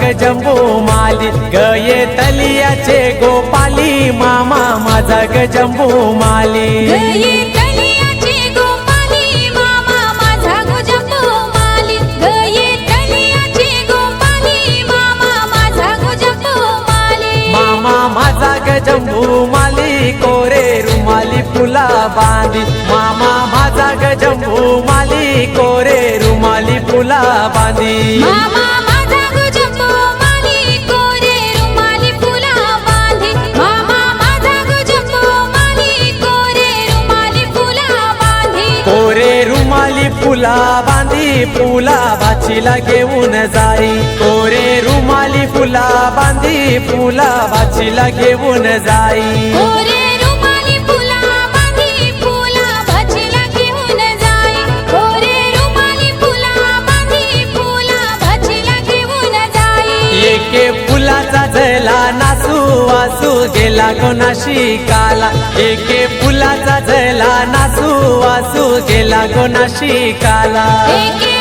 ग जंबू माली गये तलियाचे गोपाली मामा माझा ग जंबू माली गये तलियाचे गोपाली मामा माझा ग जंबू माली गये तलियाचे गोपाली मामा माझा ग जंबू माली मामा माझा ग जंबू माली कोरे रुमाली फुला बांधी मामा माझा ग जंबू माली कोरे रुमाली फुला बांधी मामा माझा ग जंबू माली कोरे रुमाली फुला बांधी मामा माझा ग जंबू माली कोरे रुमाली फुला बांधी कोरे रुमाली फुला बांधी फुला भाचीला घेऊन जाई कोरे रुमाली फुला बांधी फुला भाचीला घेऊन जाई कोरे रुमाली फुला बांधी फुला भाचीला घेऊन जाई कोरे रुमाली फुला बांधी फुला भाचीला घेऊन जाई एके फुलाचा झला नासू वासू गेला कोणाशी काला एके फुलाचा झला नासू वासू गेला कोणाशी काला एके